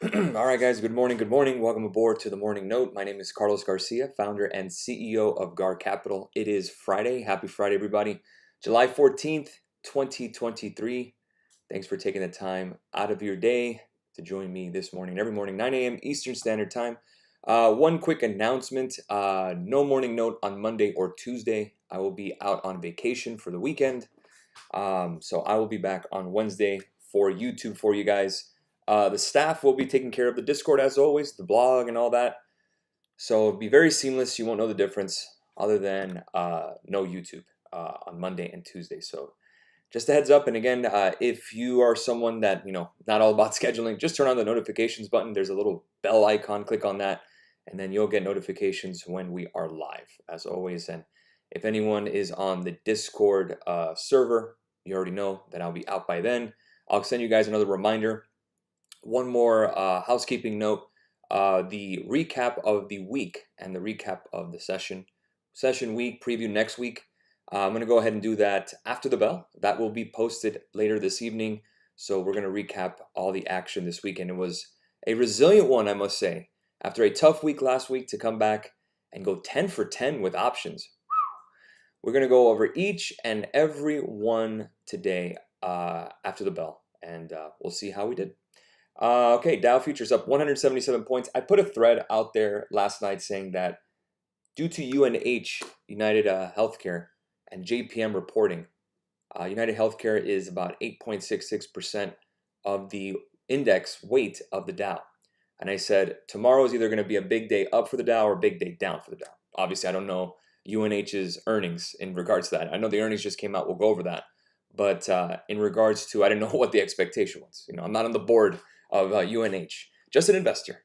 All right, guys, good morning. Good morning. Welcome aboard to the Morning Note. My name is Carlos Garcia, founder and CEO of GAR Capital. It is Friday. Happy Friday, everybody. July 14th, 2023. Thanks for taking the time out of your day to join me this morning. Every morning, 9 a.m. Eastern Standard Time. One quick announcement. No Morning Note on Monday or Tuesday. I will be out on vacation for the weekend. So I will be back on Wednesday for YouTube for you guys. The staff will be taking care of the Discord as always, the blog and all that. So it'll be very seamless. You won't know the difference other than no YouTube on Monday and Tuesday. So just a heads up. And again, if you are someone that, not all about scheduling, just turn on the notifications button. There's a little bell icon. Click on that, and then you'll get notifications when we are live, as always. And if anyone is on the Discord server, you already know that I'll be out by then. I'll send you guys another reminder. One more housekeeping note, the recap of the week and the recap of the session week preview next week. I'm going to go ahead and do that after the bell. That will be posted later this evening. So we're going to recap all the action this weekend. It was a resilient one, I must say. After a tough week last week, to come back and go 10 for 10 with options. We're going to go over each and every one today after the bell, and we'll see how we did. Okay, Dow futures up 177 points. I put a thread out there last night saying that due to UNH, United Healthcare, and JPM reporting, United Healthcare is about 8.66% of the index weight of the Dow. And I said, tomorrow is either going to be a big day up for the Dow or a big day down for the Dow. Obviously, I don't know UNH's earnings in regards to that. I know the earnings just came out. We'll go over that. But in regards to, I didn't know what the expectation was. I'm not on the board of UNH. Just an investor.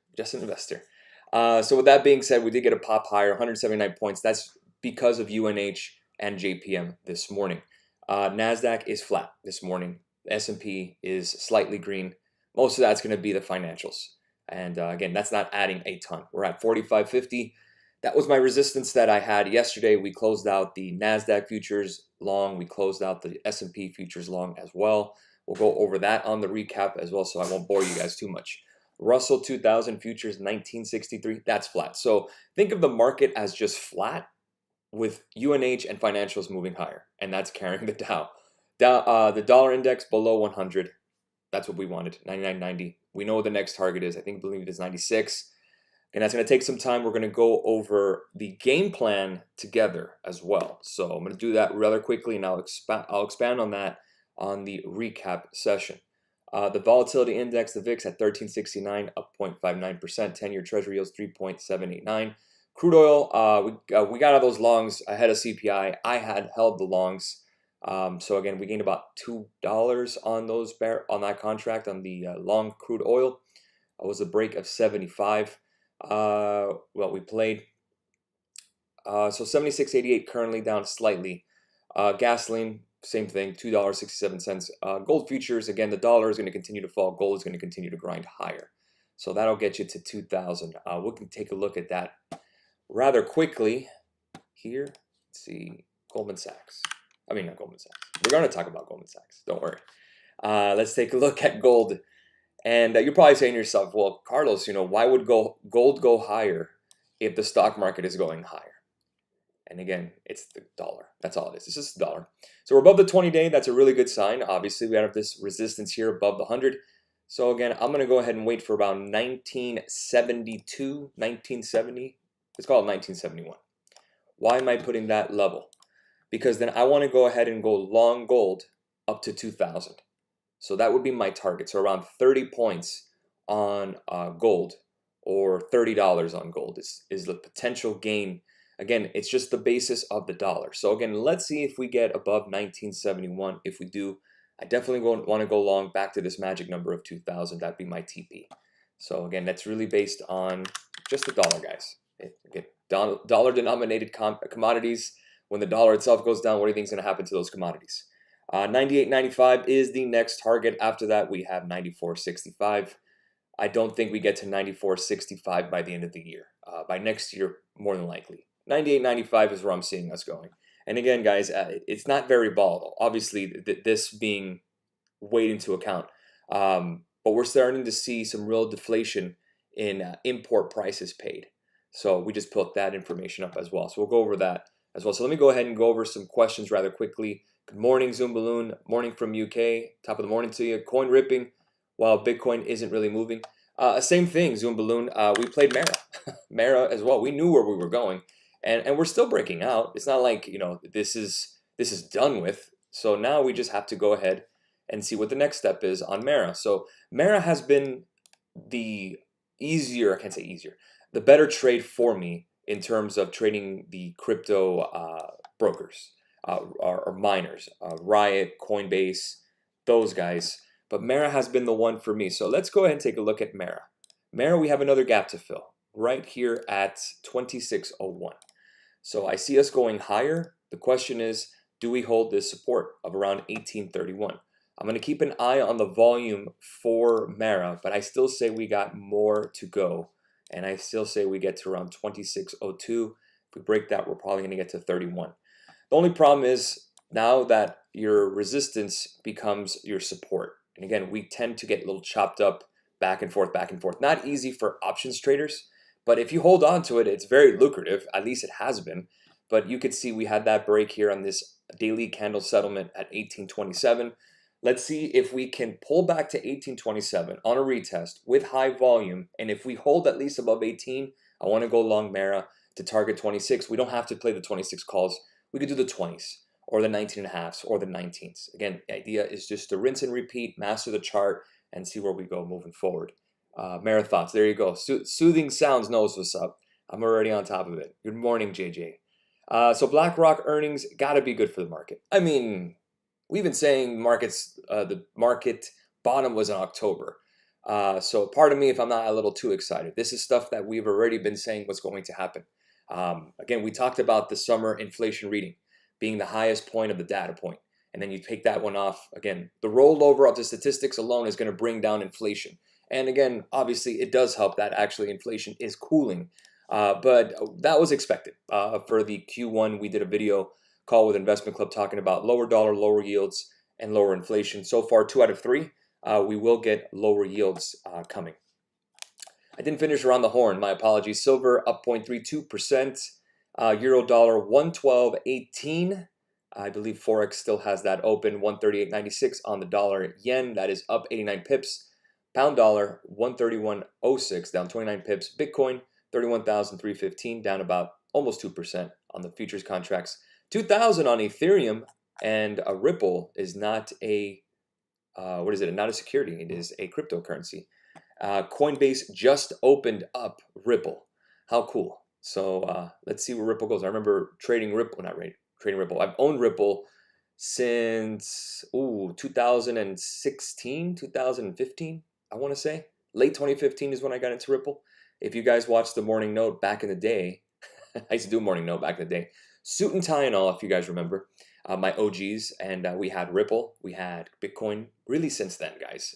So with that being said, we did get a pop higher, 179 points. That's because of UNH and JPM this morning. NASDAQ is flat this morning. S&P is slightly green. Most of that's going to be the financials. And again, that's not adding a ton. We're at 45.50. That was my resistance that I had yesterday. We closed out the NASDAQ futures long. We closed out the S&P futures long as well. We'll go over that on the recap as well, so I won't bore you guys too much. Russell 2000 futures 1963, that's flat. So think of the market as just flat with UNH and financials moving higher, and that's carrying the Dow. The dollar index below 100, that's what we wanted, 99.90. We know what the next target is. I believe it is 96. And that's going to take some time. We're going to go over the game plan together as well. So I'm going to do that rather quickly, and I'll expand on that on the recap session. The volatility index, the VIX, at 1369, up 0.59%. 10-year Treasury yields 3.789. Crude oil, we got out of those longs ahead of CPI. I had held the longs. So again, we gained about $2 on that contract on the long crude oil. It was a break of 75. We played. So 76.88 currently down slightly. Gasoline, same thing, $2.67. Gold futures, again, the dollar is going to continue to fall. Gold is going to continue to grind higher. So that'll get you to 2,000. We can take a look at that rather quickly here. Let's see, Goldman Sachs. Not Goldman Sachs. We're going to talk about Goldman Sachs. Don't worry. Let's take a look at gold. And you're probably saying to yourself, well, Carlos, why would gold go higher if the stock market is going higher? And again, it's the dollar. That's all it is. It's just the dollar. So we're above the 20-day. That's a really good sign. Obviously, we have this resistance here above the 100. So again, I'm going to go ahead and wait for about 1972, 1970. Let's call it 1971. Why am I putting that level? Because then I want to go ahead and go long gold up to 2,000. So that would be my target. So around 30 points on gold, or $30 on gold is the potential gain. Again, it's just the basis of the dollar. So again, let's see if we get above 1971. If we do, I definitely want to go long back to this magic number of 2,000. That'd be my TP. So again, that's really based on just the dollar, guys. Again, dollar-denominated commodities. When the dollar itself goes down, what do you think is going to happen to those commodities? 98.95 is the next target. After that, we have 94.65. I don't think we get to 94.65 by the end of the year. By next year, more than likely. 98.95 is where I'm seeing us going. And again, guys, it's not very volatile. Obviously, this being weighed into account. but we're starting to see some real deflation in import prices paid. So we just put that information up as well. So we'll go over that as well. So let me go ahead and go over some questions rather quickly. Good morning, Zoom Balloon. Morning from UK. Top of the morning to you. Coin ripping while Bitcoin isn't really moving. Same thing, Zoom Balloon. We played Mara. Mara as well. We knew where we were going, and we're still breaking out. It's not like, you know, this is done with. So now we just have to go ahead and see what the next step is on Mara. So Mara has been the easier, I can't say easier, the better trade for me in terms of trading the crypto brokers or miners, Riot, Coinbase, those guys. But Mara has been the one for me. So let's go ahead and take a look at Mara. Mara, we have another gap to fill right here at 2601. So I see us going higher. The question is, do we hold this support of around 1831? I'm going to keep an eye on the volume for Mara, but I still say we got more to go. And I still say we get to around 2602. If we break that, we're probably going to get to 31. The only problem is now that your resistance becomes your support. And again, we tend to get a little chopped up back and forth, back and forth. Not easy for options traders, but if you hold on to it, it's very lucrative. At least it has been. But you could see we had that break here on this daily candle settlement at 1827. Let's see if we can pull back to 1827 on a retest with high volume. And if we hold at least above 18, I want to go long Mara to target 26. We don't have to play the 26 calls. We could do the 20s or the 19 and a halves or the 19s. Again, the idea is just to rinse and repeat, master the chart, and see where we go moving forward. Mara thoughts, there you go. Soothing Sounds knows what's up. I'm already on top of it. Good morning, JJ. So BlackRock earnings got to be good for the market. I mean, we've been saying markets, the market bottom was in October. So pardon me if I'm not a little too excited. This is stuff that we've already been saying was going to happen. Again, we talked about the summer inflation reading being the highest point of the data point. And then you take that one off. Again, the rollover of the statistics alone is going to bring down inflation. And again, obviously, it does help that actually inflation is cooling. But that was expected. For the Q1, we did a video call with Investment Club talking about lower dollar, lower yields, and lower inflation. So far, 2 out of 3, we will get lower yields coming. I didn't finish around the horn. My apologies. Silver up 0.32%. Euro dollar 112.18. I believe Forex still has that open. 138.96 on the dollar yen. That is up 89 pips. Pound dollar 131.06, down 29 pips. Bitcoin 31,315, down about almost 2% on the futures contracts. 2,000 on Ethereum, and a Ripple is not a what is it? Not a security. It is a cryptocurrency. Coinbase just opened up Ripple. How cool! So let's see where Ripple goes. I remember trading Ripple, trading Ripple. I've owned Ripple since 2016, 2015. I want to say late 2015 is when I got into Ripple. If you guys watched the morning note back in the day, I used to do a morning note back in the day. Suit and tie and all, if you guys remember, my OGs, and we had Ripple, we had Bitcoin. Really, since then, guys,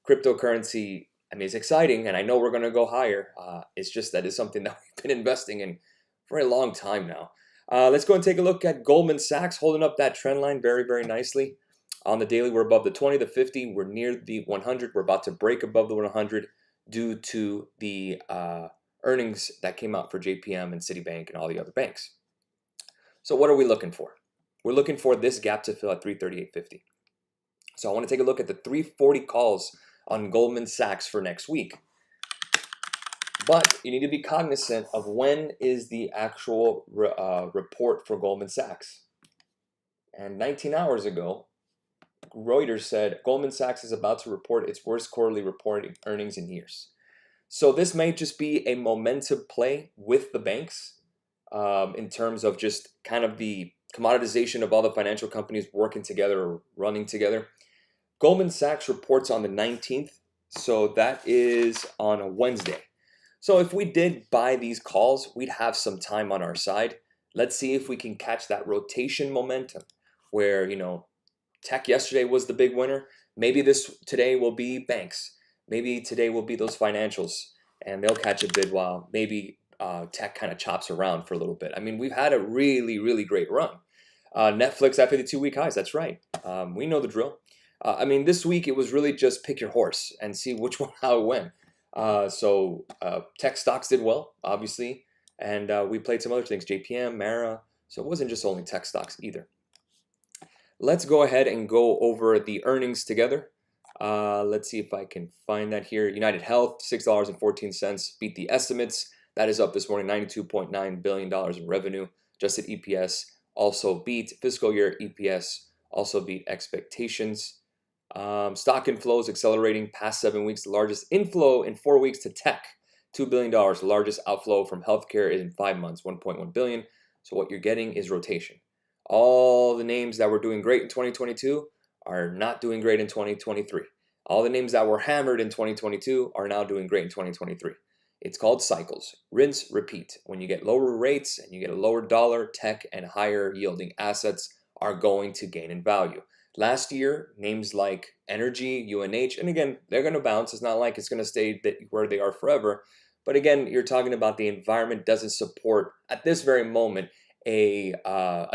cryptocurrency. I mean, it's exciting, and I know we're going to go higher. It's just that it's something that we've been investing in for a long time now. Let's go and take a look at Goldman Sachs holding up that trend line very, very nicely. On the daily, we're above the 20, the 50. We're near the 100. We're about to break above the 100 due to the earnings that came out for JPM and Citibank and all the other banks. So what are we looking for? We're looking for this gap to fill at 338.50. So I want to take a look at the 340 calls on Goldman Sachs for next week. But you need to be cognizant of when is the actual report for Goldman Sachs. And 19 hours ago, Reuters said Goldman Sachs is about to report its worst quarterly reporting earnings in years. So this may just be a momentum play with the banks in terms of just kind of the commoditization of all the financial companies working together or running together. Goldman Sachs reports on the 19th, so that is on a Wednesday. So if we did buy these calls, we'd have some time on our side. Let's see if we can catch that rotation momentum where, tech yesterday was the big winner. Maybe today will be banks. Maybe today will be those financials, and they'll catch a bid while maybe tech kind of chops around for a little bit. I mean, we've had a really, really great run. Netflix at 52-week highs. That's right. We know the drill. I mean, this week it was really just pick your horse and see which one how it went. Tech stocks did well, obviously, and we played some other things, JPM, Mara. So it wasn't just only tech stocks either. Let's go ahead and go over the earnings together. Let's see if I can find that here. United Health, $6.14, beat the estimates. That is up this morning, $92.9 billion in revenue. Adjusted EPS also beat. Fiscal year EPS also beat expectations. Stock inflows accelerating past 7 weeks. The largest inflow in 4 weeks to tech, $2 billion. The largest outflow from healthcare is in 5 months, $1.1 billion. So what you're getting is rotation. All the names that were doing great in 2022 are not doing great in 2023. All the names that were hammered in 2022 are now doing great in 2023. It's called cycles. Rinse, repeat. When you get lower rates and you get a lower dollar, tech and higher yielding assets are going to gain in value. Last year, names like Energy, UNH, and again, they're going to bounce. It's not like it's going to stay where they are forever. But again, you're talking about the environment doesn't support, at this very moment, a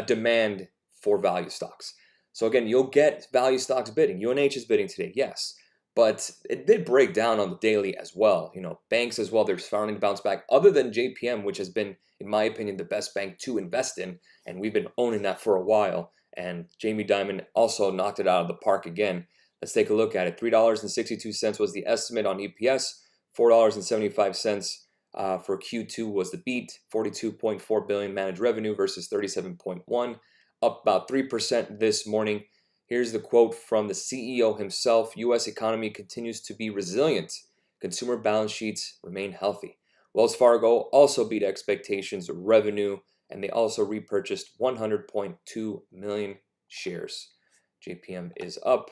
demand for value stocks. So again, you'll get value stocks bidding. UNH is bidding today, yes. But it did break down on the daily as well. You know, banks as well, they're starting to bounce back. Other than JPM, which has been, in my opinion, the best bank to invest in. And we've been owning that for a while. And Jamie Dimon also knocked it out of the park again. Let's take a look at it. $3.62 was the estimate on EPS. $4.75 for Q2 was the beat. 42.4 billion managed revenue versus 37.1, up about 3% this morning. Here's the quote from the CEO himself. U.S. economy continues to be resilient. Consumer balance sheets remain healthy. Wells Fargo also beat expectations of revenue, and they also repurchased 100.2 million shares. JPM is up.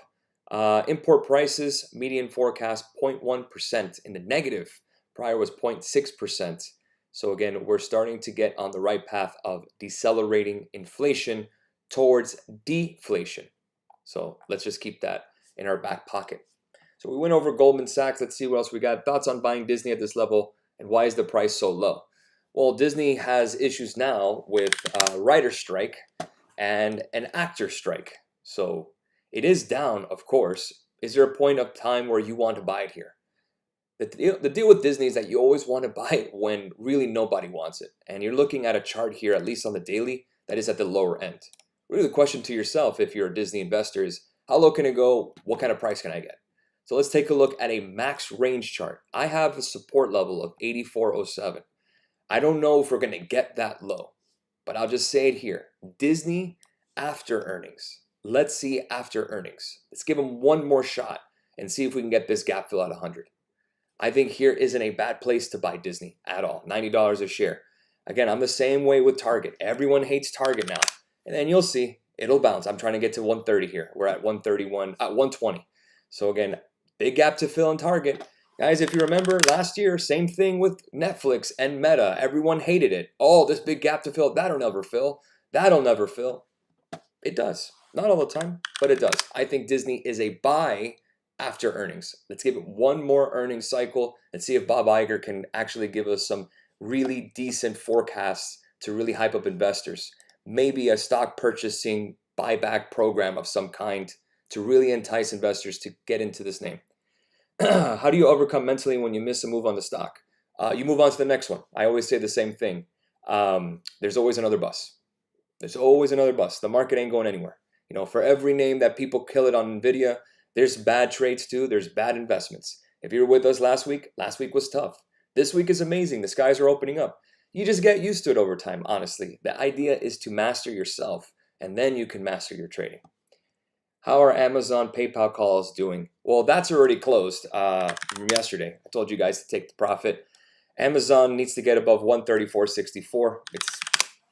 Import prices, median forecast 0.1% in the negative. Prior was 0.6%. So again, we're starting to get on the right path of decelerating inflation towards deflation. So let's just keep that in our back pocket. So we went over Goldman Sachs. Let's see what else we got. Thoughts on buying Disney at this level, and why is the price so low? Well, Disney has issues now with a writer strike and an actor strike. So it is down, of course. Is there a point of time where you want to buy it here? The deal with Disney is that you always want to buy it when really nobody wants it. And you're looking at a chart here, at least on the daily, that is at the lower end. Really the question to yourself, if you're a Disney investor, is how low can it go? What kind of price can I get? So let's take a look at a max range chart. I have a support level of 84.07. I don't know if we're going to get that low, but I'll just say it here. Disney after earnings. Let's see after earnings. Let's give them one more shot and see if we can get this gap fill at 100. I think here isn't a bad place to buy Disney at all. $90 a share. Again, I'm the same way with Target. Everyone hates Target now. And then you'll see it'll bounce. I'm trying to get to 130 here. We're at 131, at 120. So again, big gap to fill in Target. Guys, if you remember last year, same thing with Netflix and Meta. Everyone hated it. Oh, this big gap to fill, that'll never fill. That'll never fill. It does. Not all the time, but it does. I think Disney is a buy after earnings. Let's give it one more earnings cycle and see if Bob Iger can actually give us some really decent forecasts to really hype up investors. Maybe a stock purchasing buyback program of some kind to really entice investors to get into this name. How do you overcome mentally when you miss a move on the stock? You move on to the next one. I always say the same thing. There's always another bus. There's always another bus. The market ain't going anywhere. You know, for every name that people kill it on NVIDIA, there's bad trades too. There's bad investments. If you were with us last week was tough. This week is amazing. The skies are opening up. You just get used to it over time, honestly. The idea is to master yourself, and then you can master your trading. How are Amazon PayPal calls doing? Well, that's already closed from yesterday. I told you guys to take the profit. Amazon needs to get above 134.64. It's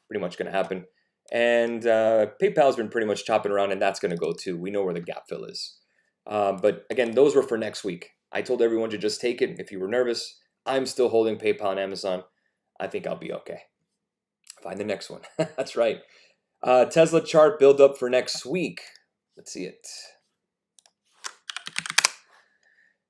pretty much going to happen. And PayPal's been pretty much chopping around, and that's going to go too. We know where the gap fill is. But again, those were for next week. I told everyone to just take it. If you were nervous, I'm still holding PayPal and Amazon. I think I'll be okay. Find the next one. That's right. Tesla chart build up for next week. Let's see it.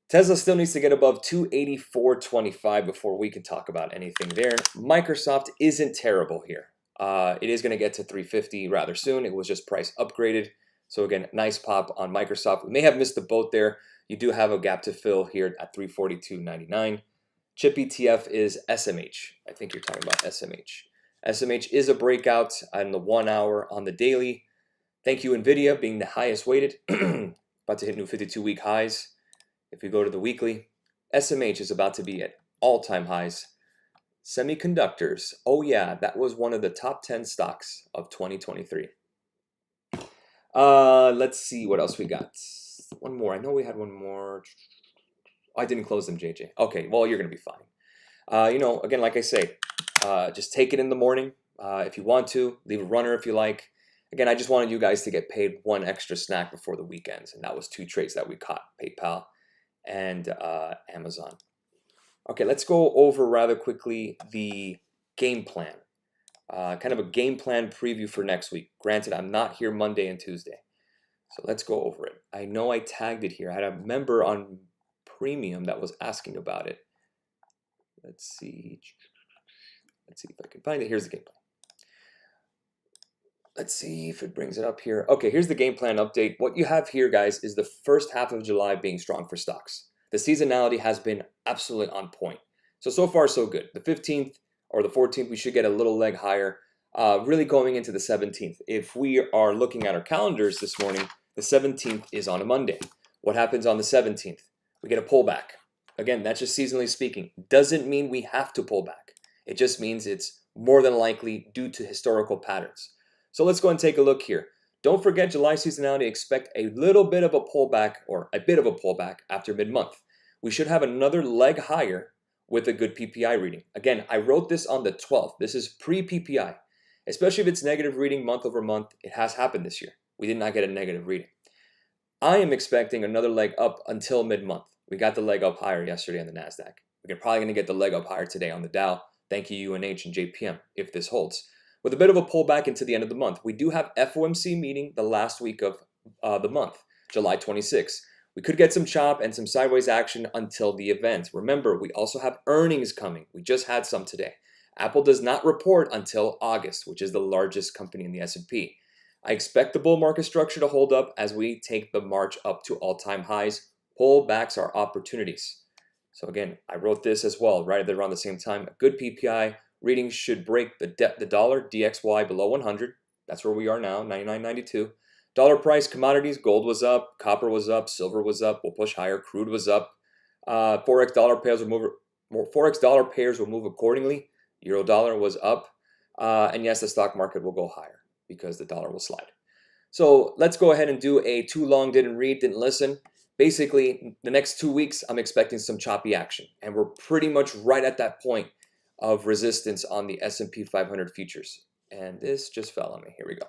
Tesla still needs to get above 284.25 before we can talk about anything there. Microsoft isn't terrible here. It is going to get to 350 rather soon. It was just price upgraded. So again, nice pop on Microsoft. We may have missed the boat there. You do have a gap to fill here at 342.99. Chip ETF is SMH. I think you're talking about SMH. SMH is a breakout on the 1 hour on the daily. Thank you, NVIDIA, being the highest weighted. About to hit new 52-week highs. If we go to the weekly, SMH is about to be at all-time highs. Semiconductors. Oh yeah, that was one of the top 10 stocks of 2023. Let's see what else we got. One more. I know we had one more. I didn't close them, JJ. Okay, well, you're going to be fine. Again, like I say, just take it in the morning if you want to. Leave a runner if you like. Again, I just wanted you guys to get paid one extra snack before the weekends, and that was 2 trades that we caught, PayPal and Amazon. Okay, let's go over rather quickly the game plan. Kind of a game plan preview for next week. Granted, I'm not here Monday and Tuesday, so let's go over it. I know I tagged it here. I had a member on Premium that was asking about it. Let's see if I can find it. Here's the game plan. Let's see if it brings it up here. Okay, here's the game plan update. What you have here, guys, is the first half of July being strong for stocks. The seasonality has been absolutely on point. So far, so good. The 15th or the 14th, we should get a little leg higher, really going into the 17th. If we are looking at our calendars this morning, the 17th is on a Monday. What happens on the 17th? We get a pullback. Again, that's just seasonally speaking. Doesn't mean we have to pull back. It just means it's more than likely due to historical patterns. So let's go and take a look here. Don't forget July seasonality, expect a little bit of a pullback or a bit of a pullback after mid-month. We should have another leg higher with a good PPI reading. Again, I wrote this on the 12th. This is pre-PPI. Especially if it's negative reading month over month, it has happened this year. We did not get a negative reading. I am expecting another leg up until mid-month. We got the leg up higher yesterday on the NASDAQ. We're probably going to get the leg up higher today on the Dow. Thank you, UNH and JPM, if this holds. With a bit of a pullback into the end of the month, we do have FOMC meeting the last week of the month, July 26th. We could get some chop and some sideways action until the event. Remember, we also have earnings coming. We just had some today. Apple does not report until August, which is the largest company in the S&P. I expect the bull market structure to hold up as we take the march up to all-time highs. Pullbacks are opportunities. So again, I wrote this as well, right around the same time. A good PPI reading should break the dollar DXY below 100. That's where we are now, 99.92. Dollar price commodities, gold was up, copper was up, silver was up. We'll push higher. Crude was up. Forex dollar pairs will move accordingly. Euro dollar was up, and yes, the stock market will go higher because the dollar will slide. So let's go ahead and do a too long didn't read, didn't listen. Basically, the next 2 weeks, I'm expecting some choppy action, and we're pretty much right at that point of resistance on the S&P 500 futures. And this just fell on me. Here we go.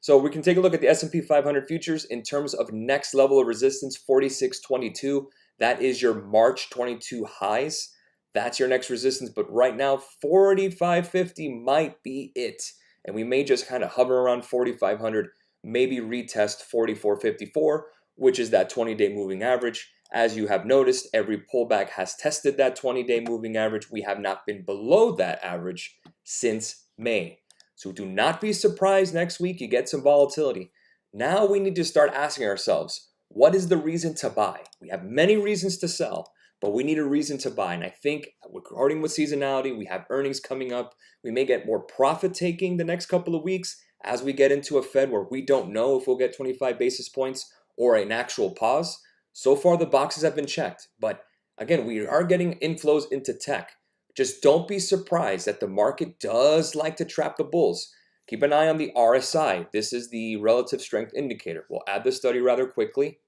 So we can take a look at the S&P 500 futures in terms of next level of resistance, 46.22. That is your March 22 highs. That's your next resistance. But right now, 45.50 might be it. And we may just kind of hover around 4,500, maybe retest 44.54, which is that 20-day moving average. As you have noticed, every pullback has tested that 20-day moving average. We have not been below that average since May. So do not be surprised next week you get some volatility. Now we need to start asking ourselves, what is the reason to buy? We have many reasons to sell, but we need a reason to buy. And I think according with seasonality, we have earnings coming up. We may get more profit taking the next couple of weeks as we get into a Fed where we don't know if we'll get 25 basis points or an actual pause. So far, the boxes have been checked. But again, we are getting inflows into tech. Just don't be surprised that the market does like to trap the bulls. Keep an eye on the RSI. This is the relative strength indicator. We'll add the study rather quickly.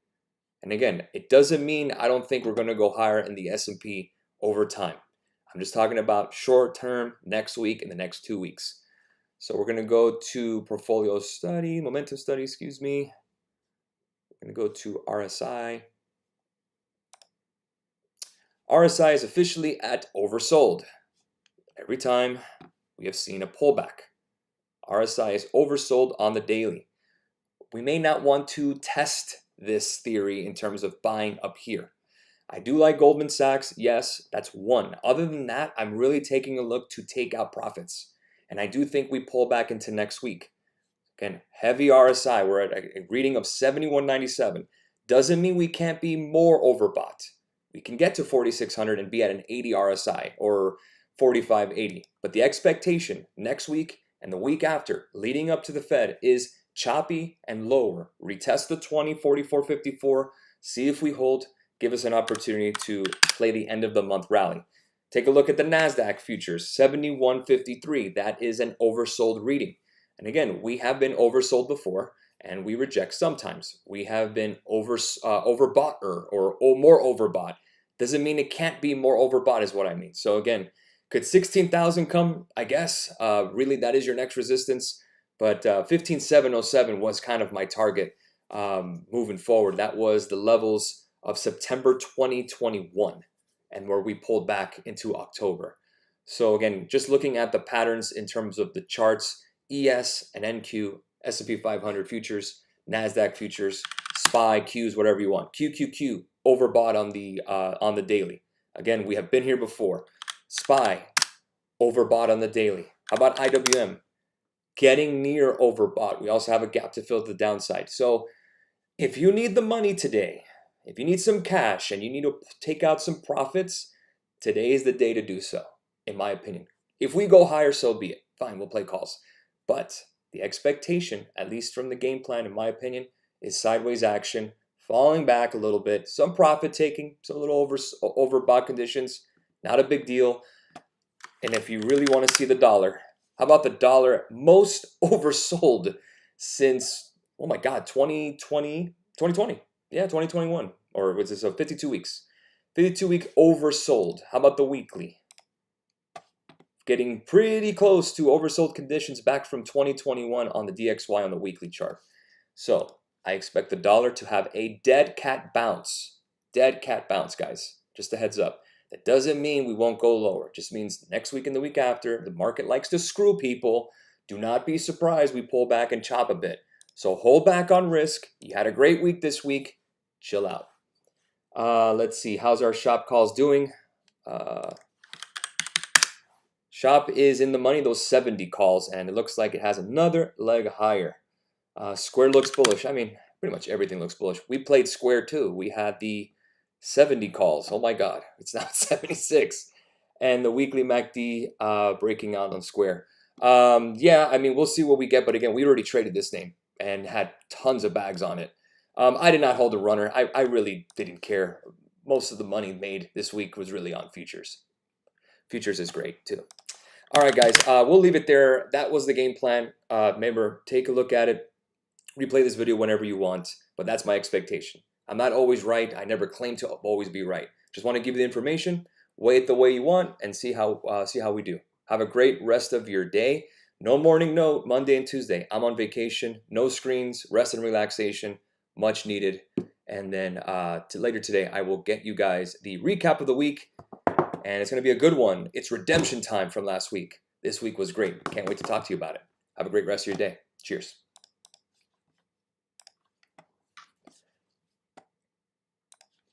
And again, it doesn't mean I don't think we're going to go higher in the S&P over time. I'm just talking about short term, next week, and the next 2 weeks. So we're going to go to portfolio study, momentum study, excuse me. We're going to go to RSI. RSI is officially at oversold. Every time we have seen a pullback, RSI is oversold on the daily. We may not want to test this theory in terms of buying up here. I do like Goldman Sachs. Yes, that's one. Other than that, I'm really taking a look to take out profits. And I do think we pull back into next week. Again, heavy RSI. We're at a reading of 71.97. Doesn't mean we can't be more overbought. We can get to 4,600 and be at an 80 RSI or 45.80. But the expectation next week and the week after, leading up to the Fed, is choppy and lower. Retest the 20, 44.54, see if we hold, give us an opportunity to play the end of the month rally. Take a look at the NASDAQ futures, 71.53. That is an oversold reading. And again, we have been oversold before, and we reject sometimes. We have been overbought or more overbought. Doesn't mean it can't be more overbought is what I mean. So again, could 16,000 come? I guess. Really, that is your next resistance. But 15,707 was kind of my target moving forward. That was the levels of September 2021 and where we pulled back into October. So again, just looking at the patterns in terms of the charts, ES and NQ, S&P 500 futures, NASDAQ futures, SPY, Qs, whatever you want. QQQ, overbought on the daily. Again, we have been here before. SPY, overbought on the daily. How about IWM? Getting near overbought. We also have a gap to fill to the downside. So if you need the money today, if you need some cash and you need to take out some profits, today is the day to do so, in my opinion. If we go higher, so be it. Fine, we'll play calls. But the expectation, at least from the game plan, in my opinion, is sideways action, falling back a little bit, some profit taking, some little overbought conditions, not a big deal. And if you really want to see the dollar, how about the dollar most oversold since, oh my God, 2020? Yeah, 2021. Or was it so 52 weeks? 52-week oversold. How about the weekly? Getting pretty close to oversold conditions back from 2021 on the DXY on the weekly chart. So I expect the dollar to have a dead cat bounce. Dead cat bounce, guys. Just a heads up. That doesn't mean we won't go lower. It just means next week and the week after, the market likes to screw people. Do not be surprised we pull back and chop a bit. So hold back on risk. You had a great week this week. Chill out. Let's see. How's our shop calls doing? Shop is in the money, those 70 calls, and it looks like it has another leg higher. Square looks bullish. I mean, pretty much everything looks bullish. We played Square too. We had the 70 calls. Oh my God, it's now 76. And the weekly MACD breaking out on Square. Yeah, I mean, we'll see what we get. But again, we already traded this name and had tons of bags on it. I did not hold a runner. I really didn't care. Most of the money made this week was really on futures. Futures is great too. All right, guys, we'll leave it there. That was the game plan. Remember, take a look at it. Replay this video whenever you want, but that's my expectation. I'm not always right. I never claim to always be right. Just want to give you the information, weigh it the way you want, and see how we do. Have a great rest of your day. No morning note, Monday and Tuesday. I'm on vacation. No screens, rest and relaxation, much needed. And then later today, I will get you guys the recap of the week, and it's going to be a good one. It's redemption time from last week. This week was great. Can't wait to talk to you about it. Have a great rest of your day. Cheers.